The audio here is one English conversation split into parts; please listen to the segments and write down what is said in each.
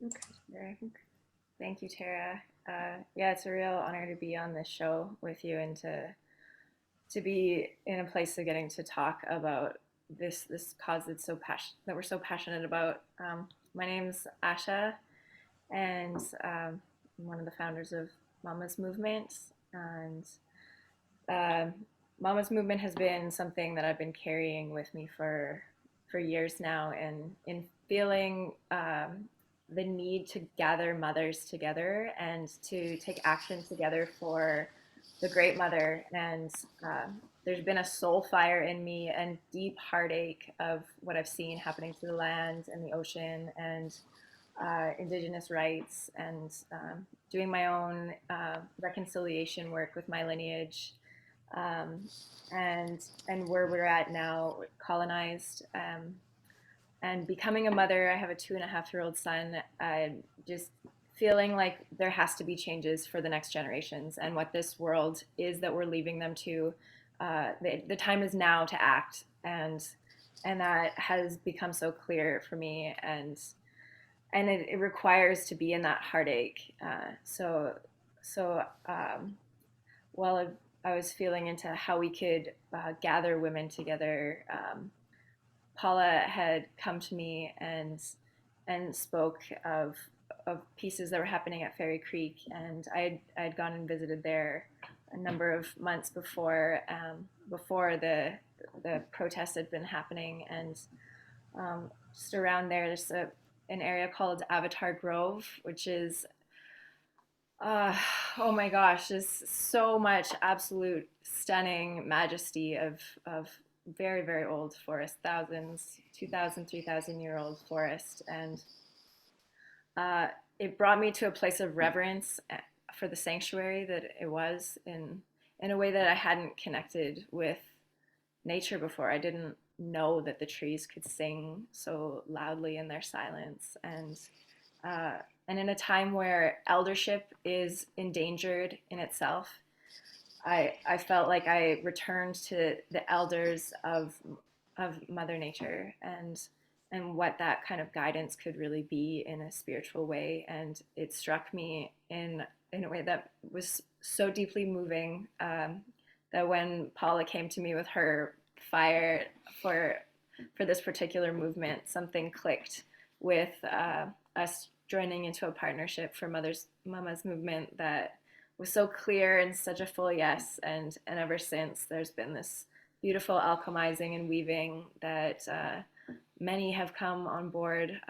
Okay. Thank you, Tara. Yeah, it's a real honor to be on this show with you and to be in a place of getting to talk about this cause that we're so passionate about. My name's Asha, and I'm one of the founders of Mama's Movement. And uh, Mama's Movement has been something that I've been carrying with me for years now, and in feeling the need to gather mothers together and to take action together for the Great Mother. And there's been a soul fire in me and deep heartache of what I've seen happening to the land and the ocean and Indigenous rights, and doing my own reconciliation work with my lineage, um, and where we're at now, colonized, and becoming a mother. I have a 2.5-year-old son. Just feeling like there has to be changes for the next generations, and what this world is that we're leaving them to. The time is now to act, and that has become so clear for me, and it requires to be in that heartache. So while I was feeling into how we could gather women together, Paula had come to me and spoke of pieces that were happening at Fairy Creek, and I'd gone and visited there a number of months before the protests had been happening, and just around there's an area called Avatar Grove, which is uh, oh my gosh, just so much absolute stunning majesty of very, very old forest, thousands, 2,000, 3,000 year old forest. And uh, it brought me to a place of reverence for the sanctuary that it was, in a way that I hadn't connected with nature before. I didn't know that the trees could sing so loudly in their silence. Uh, and in a time where eldership is endangered in itself, I felt like I returned to the elders of Mother Nature, and what that kind of guidance could really be in a spiritual way. And it struck me in a way that was so deeply moving, that when Paula came to me with her fire for this particular movement, something clicked with us joining into a partnership for Mama's Movement that was so clear and such a full yes. And ever since, there's been this beautiful alchemizing and weaving that many have come on board.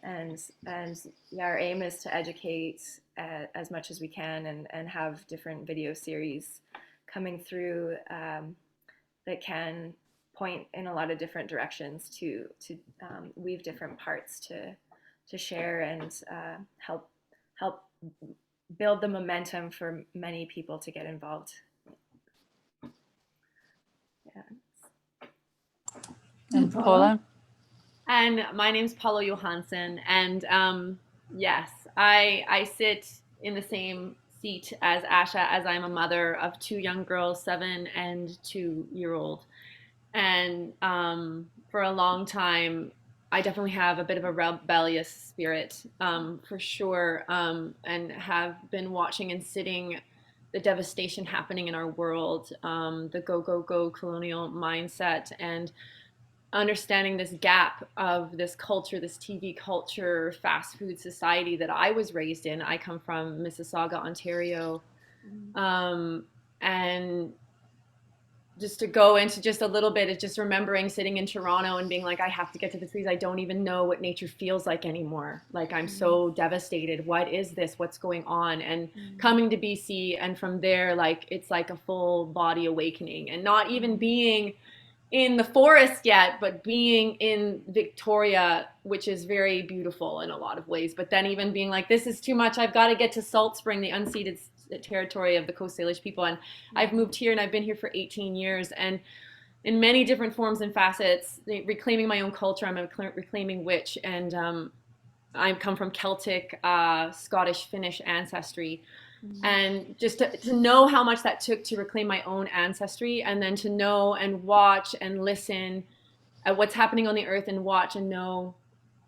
And yeah, our aim is to educate as much as we can, and have different video series coming through, that can point in a lot of different directions to weave different parts to share, and help build the momentum for many people to get involved. Yeah. And Paula? And my name's Paula Johansson, and yes, I sit in the same seat as Asha, as I'm a mother of two young girls, 7 and 2-year-old. And for a long time, I definitely have a bit of a rebellious spirit, for sure, and have been watching and sitting the devastation happening in our world, the go, go, go colonial mindset, and understanding this gap of this culture, this TV culture, fast food society that I was raised in. I come from Mississauga, Ontario. And just to go into just a little bit of just remembering sitting in Toronto and being like, I have to get to the trees. I don't even know what nature feels like anymore. Like, I'm so devastated. What is this? What's going on? And coming to BC, and from there, like, it's like a full body awakening, and not even being in the forest yet, but being in Victoria, which is very beautiful in a lot of ways. But then even being like, this is too much. I've got to get to Salt Spring, the unceded territory of the Coast Salish people. And I've moved here, and I've been here for 18 years. And in many different forms and facets, reclaiming my own culture. I'm a reclaiming witch. And I come from Celtic, Scottish, Finnish ancestry. And just to know how much that took to reclaim my own ancestry, and then to know and watch and listen at what's happening on the earth, and watch and know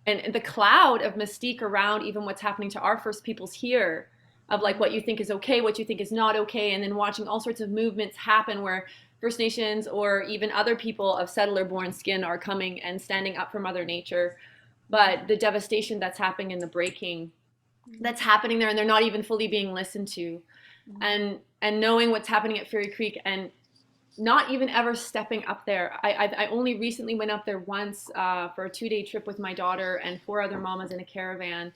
and the cloud of mystique around even what's happening to our First Peoples here, of like what you think is okay, what you think is not okay, and then watching all sorts of movements happen where First Nations or even other people of settler born skin are coming and standing up for Mother Nature. But the devastation that's happening in the breaking that's happening there, and they're not even fully being listened to. And knowing what's happening at Fairy Creek and not even ever stepping up there. I only recently went up there once for a 2-day trip with my daughter and 4 other mamas in a caravan,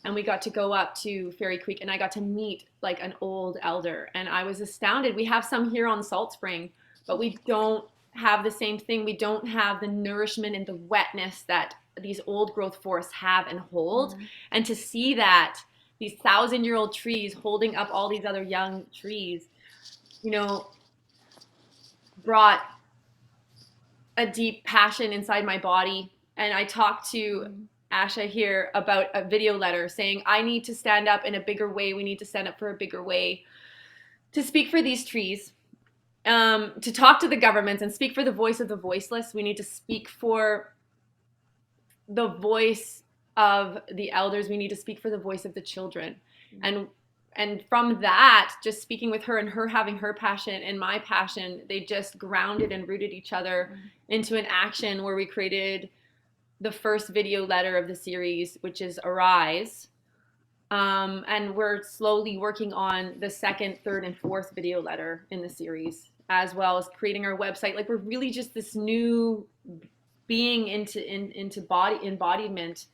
and we got to go up to Fairy Creek, and I got to meet like an old elder, and I was astounded. We have some here on Salt Spring, but we don't have the same thing. We don't have the nourishment and the wetness that these old growth forests have and hold. And to see that these 1,000-year-old trees holding up all these other young trees, you know, brought a deep passion inside my body. And I talked to Asha here about a video letter saying, I need to stand up in a bigger way. We need to stand up for a bigger way to speak for these trees, to talk to the governments and speak for the voice of the voiceless. We need to speak for the voice of the elders. We need to speak for the voice of the children. And from that, just speaking with her and her having her passion and my passion, they just grounded and rooted each other into an action where we created the first video letter of the series, which is Arise. And we're slowly working on the second, third, and fourth video letter in the series, as well as creating our website. Like, we're really just this new being into body embodiment,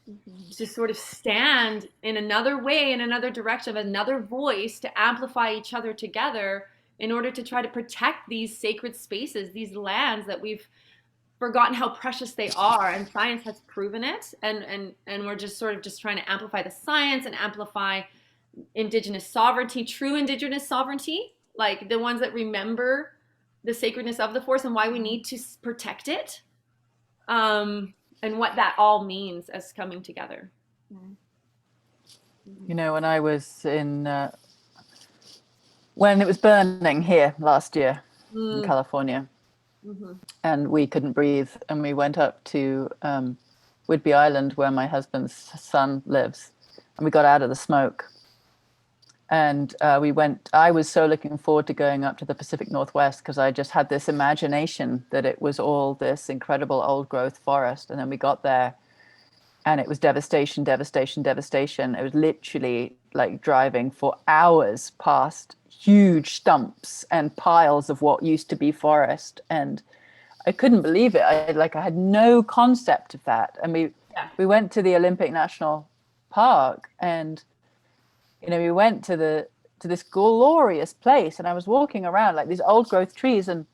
to sort of stand in another way, in another direction, of another voice, to amplify each other together in order to try to protect these sacred spaces, these lands that we've forgotten how precious they are, and science has proven it. And we're just sort of just trying to amplify the science and amplify Indigenous sovereignty, true Indigenous sovereignty, like the ones that remember the sacredness of the forest and why we need to protect it, and what that all means as coming together. You know, when I was in, when it was burning here last year in California, and we couldn't breathe, and we went up to Whidbey Island, where my husband's son lives, and we got out of the smoke. And I was so looking forward to going up to the Pacific Northwest, because I just had this imagination that it was all this incredible old growth forest. And then we got there and it was devastation, devastation, devastation. It was literally like driving for hours past huge stumps and piles of what used to be forest. And I couldn't believe it. I had no concept of that. And we went to the Olympic National Park, and we went to this glorious place, and I was walking around like these old growth trees, and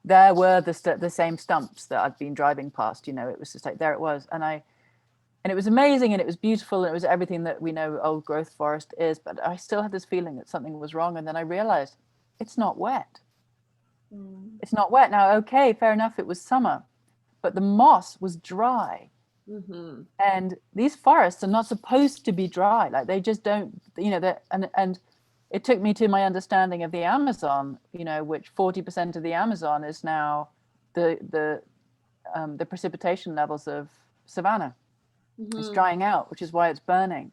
there were the same stumps that I'd been driving past. It was just like, there it was. And it was amazing, and it was beautiful, and it was everything that we know old growth forest is. But I still had this feeling that something was wrong. And then I realized it's not wet. It's not wet. Now, okay, fair enough, it was summer, but the moss was dry. And these forests are not supposed to be dry. Like, they just don't, and it took me to my understanding of the Amazon, which 40% of the Amazon is now the precipitation levels of savanna. It's drying out, which is why it's burning.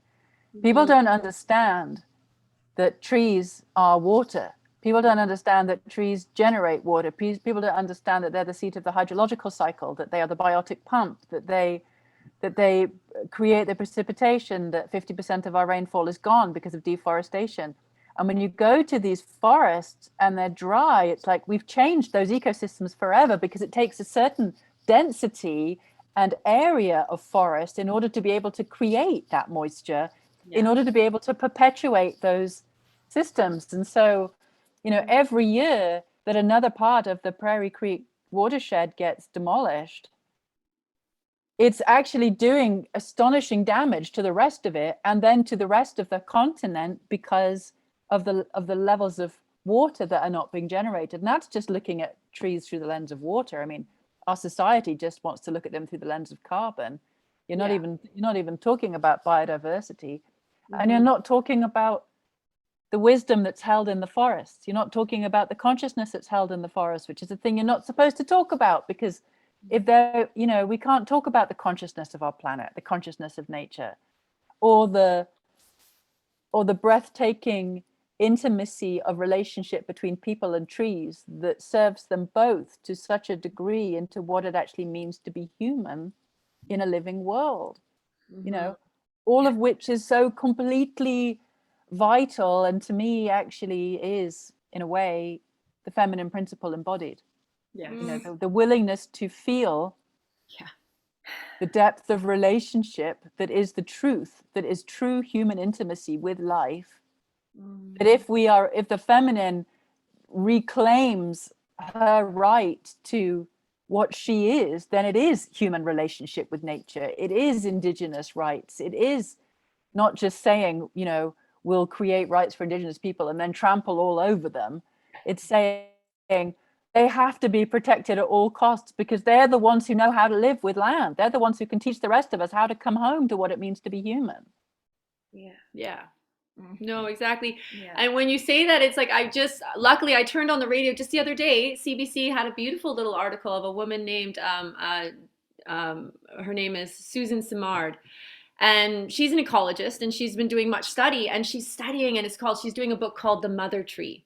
People don't understand that trees are water. People don't understand that trees generate water. People don't understand that they're the seat of the hydrological cycle, that they are the biotic pump, that they create the precipitation, that 50% of our rainfall is gone because of deforestation. And when you go to these forests and they're dry, it's like we've changed those ecosystems forever, because it takes a certain density and area of forest in order to be able to create that moisture, in order to be able to perpetuate those systems. And so, every year that another part of the Prairie Creek watershed gets demolished, it's actually doing astonishing damage to the rest of it, and then to the rest of the continent, because of the levels of water that are not being generated. And that's just looking at trees through the lens of water. I mean, our society just wants to look at them through the lens of carbon. You're not even talking about biodiversity, and you're not talking about the wisdom that's held in the forest. You're not talking about the consciousness that's held in the forest, which is a thing you're not supposed to talk about, because if they're, you know, we can't talk about the consciousness of our planet, the consciousness of nature, or the breathtaking intimacy of relationship between people and trees that serves them both to such a degree into what it actually means to be human in a living world, you know, all of which is so completely vital, and to me actually is in a way the feminine principle embodied. Yes. You know, the willingness to feel the depth of relationship that is the truth, that is true human intimacy with life. That if the feminine reclaims her right to what she is, then it is human relationship with nature. It is indigenous rights. It is not just saying, you know, we'll create rights for indigenous people and then trample all over them. It's saying they have to be protected at all costs because they're the ones who know how to live with land. They're the ones who can teach the rest of us how to come home to what it means to be human. Yeah. No, exactly. Yeah. And when you say that, it's like luckily I turned on the radio just the other day. CBC had a beautiful little article of a woman named, her name is Susan Simard. And she's an ecologist and she's been doing much study, and she's studying, and she's doing a book called The Mother Tree.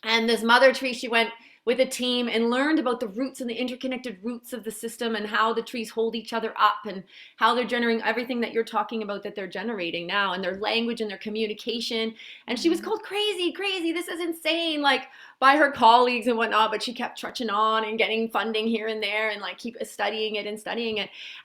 And this mother tree, she went with a team and learned about the roots and the interconnected roots of the system and how the trees hold each other up and how they're generating everything that you're talking about that they're generating now, and their language and their communication. And she was called crazy, this is insane, like by her colleagues and whatnot, but she kept trudging on and getting funding here and there and like keep studying it.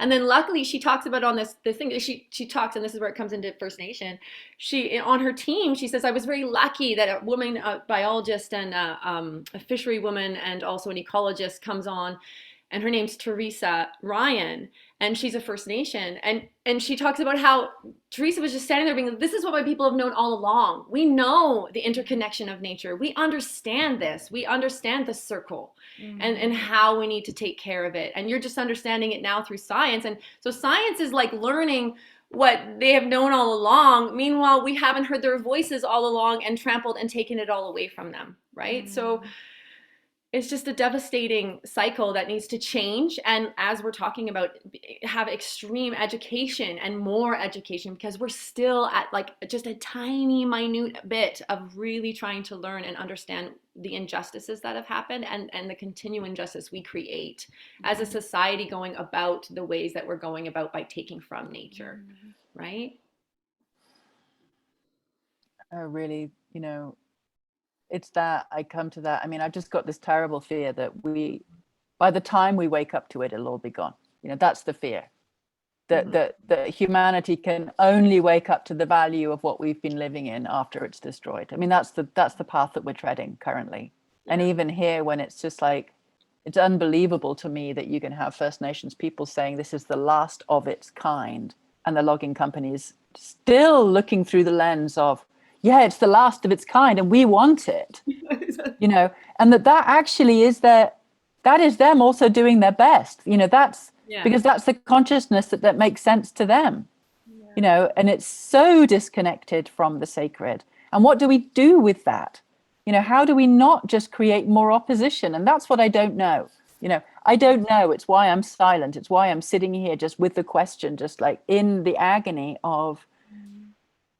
And then luckily she talks about on this thing that she talks, and this is where it comes into First Nation. She, on her team, she says, I was very lucky that a woman, a biologist and a fishery woman and also an ecologist comes on, and her name's Teresa Ryan, and she's a First Nation. And she talks about how Teresa was just standing there being like, this is what my people have known all along. We know the interconnection of nature. We understand this. We understand the circle and how we need to take care of it. And you're just understanding it now through science. And so science is like learning what they have known all along. Meanwhile, we haven't heard their voices all along and trampled and taken it all away from them, right? So it's just a devastating cycle that needs to change. And as we're talking about, have extreme education and more education, because we're still at like just a tiny minute bit of really trying to learn and understand the injustices that have happened and the continuing injustice we create as a society going about the ways that we're going about by taking from nature, right? Really, you know, it's that I come to that. I mean, I've just got this terrible fear that by the time we wake up to it, it'll all be gone. You know, that's the fear that humanity can only wake up to the value of what we've been living in after it's destroyed. I mean, that's the path that we're treading currently. Yeah. And even here, when it's just like, it's unbelievable to me that you can have First Nations people saying this is the last of its kind, and the logging companies still looking through the lens of, yeah, it's the last of its kind and we want it, you know, and that actually is that is them also doing their best, you know, because that's the consciousness that makes sense to them, you know, and it's so disconnected from the sacred. And what do we do with that? You know, how do we not just create more opposition? And that's what I don't know. You know, I don't know. It's why I'm silent. It's why I'm sitting here just with the question, just like in the agony of,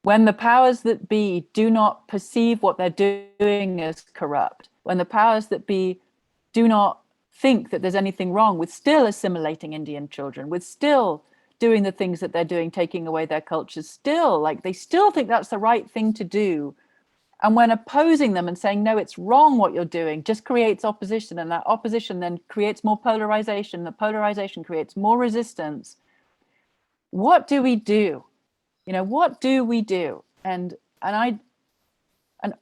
when the powers that be do not perceive what they're doing as corrupt, when the powers that be do not think that there's anything wrong with still assimilating Indian children, with still doing the things that they're doing, taking away their cultures, still, like they still think that's the right thing to do. And when opposing them and saying, no, it's wrong what you're doing, just creates opposition. And that opposition then creates more polarization. The polarization creates more resistance. What do we do? You know, what do we do? And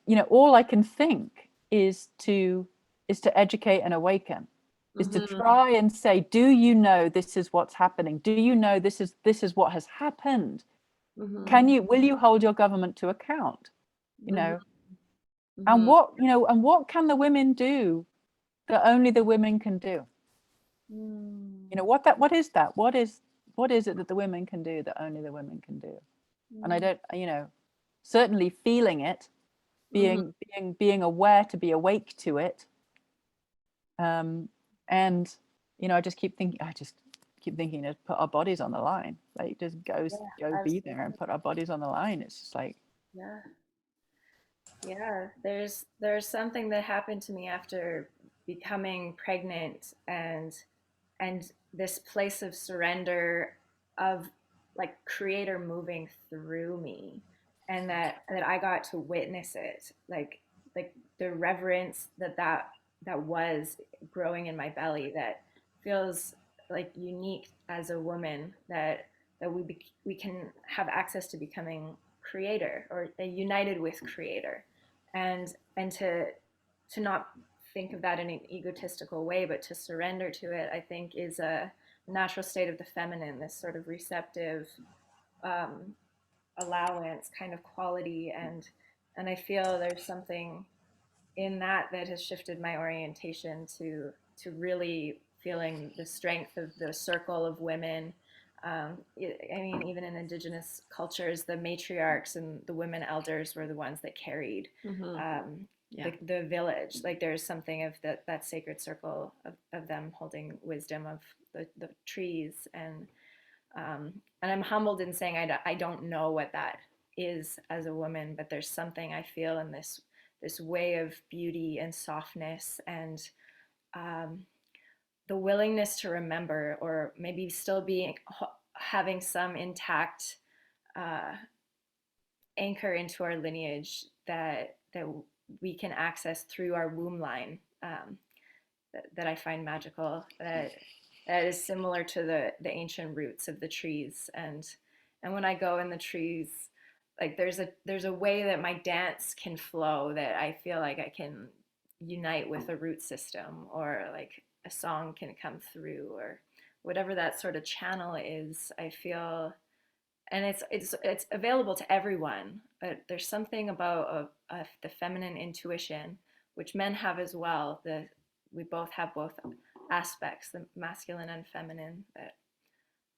you know, all I can think is to educate and awaken, is to try and say, do you know this is what's happening? Do you know this is what has happened? Will you hold your government to account? You know, and what can the women do that only the women can do? You know, what is that? What is it that the women can do that only the women can do? And I don't, you know, certainly feeling it, being aware to be awake to it, and I just keep thinking to put our bodies on the line, like just go be there and put our bodies on the line. It's just like, yeah, yeah. There's something that happened to me after becoming pregnant, and this place of surrender, of like creator moving through me, and that I got to witness it, like the reverence that was growing in my belly, that feels like unique as a woman, that we can have access to becoming creator, or united with creator, and to not think of that in an egotistical way, but to surrender to it, I think, is a natural state of the feminine, this sort of receptive, um, allowance kind of quality, and I feel there's something in that that has shifted my orientation to really feeling the strength of the circle of women. I mean, even in Indigenous cultures, the matriarchs and the women elders were the ones that carried, Mm-hmm. Yeah. the village. Like there's something of that sacred circle of them holding wisdom of the trees, and I'm humbled in saying I don't know what that is as a woman, but there's something I feel in this way of beauty and softness, and um, the willingness to remember, or maybe still being having some intact uh, anchor into our lineage that we can access through our womb line, that I find magical. That is similar to the ancient roots of the trees, and when I go in the trees, like there's a way that my dance can flow, that I feel like I can unite with a root system, or like a song can come through, or whatever that sort of channel is. I feel, and it's available to everyone. But there's something about the feminine intuition, which men have as well. We both have both aspects, the masculine and feminine.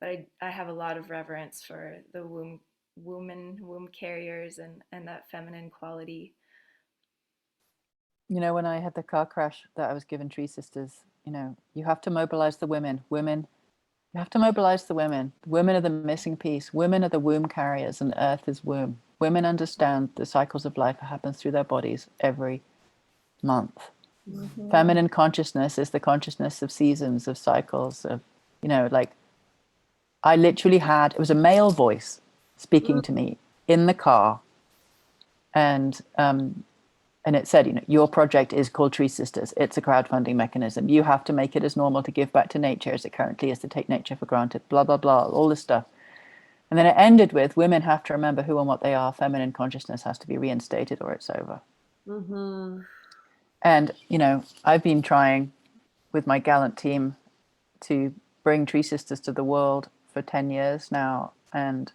But I have a lot of reverence for the womb carriers, and that feminine quality. when I had the car crash that I was given Tree Sisters, you have to mobilize the women. You have to mobilize the women. Women are the missing piece. Women are the womb carriers, and Earth is womb. Women understand the cycles of life that happens through their bodies every month. Mm-hmm. Feminine consciousness is the consciousness of seasons, of cycles, of, like I literally it was a male voice speaking to me in the car. And it said, your project is called Tree Sisters. It's a crowdfunding mechanism. You have to make it as normal to give back to nature as it currently is to take nature for granted, blah, blah, blah, all this stuff. And then it ended with, women have to remember who and what they are. Feminine consciousness has to be reinstated or it's over. Mm-hmm. And, I've been trying with my gallant team to bring Tree Sisters to the world for 10 years now. And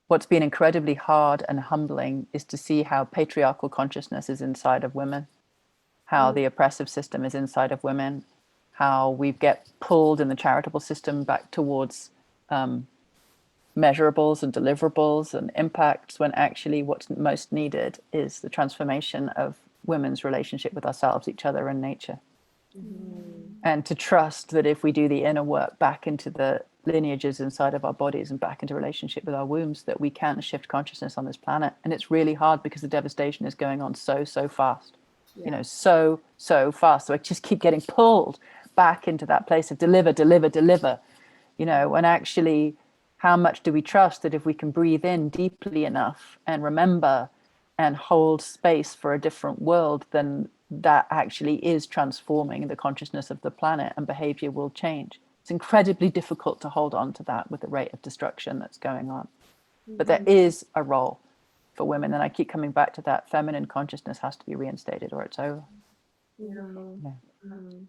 what's been incredibly hard and humbling is to see how patriarchal consciousness is inside of women, how the oppressive system is inside of women, how we get pulled in the charitable system back towards measurables and deliverables and impacts, when actually what's most needed is the transformation of women's relationship with ourselves, each other, and nature. Mm-hmm. And to trust that if we do the inner work back into the lineages inside of our bodies and back into relationship with our wombs, that we can shift consciousness on this planet. And it's really hard because the devastation is going on so fast. Yeah. So fast. So I just keep getting pulled back into that place of deliver, and actually, how much do we trust that if we can breathe in deeply enough and remember and hold space for a different world, then that actually is transforming the consciousness of the planet, and behavior will change. It's incredibly difficult to hold on to that with the rate of destruction that's going on. But there is a role for women, and I keep coming back to that. Feminine consciousness has to be reinstated or it's over. Beautiful. Yeah. Mm-hmm.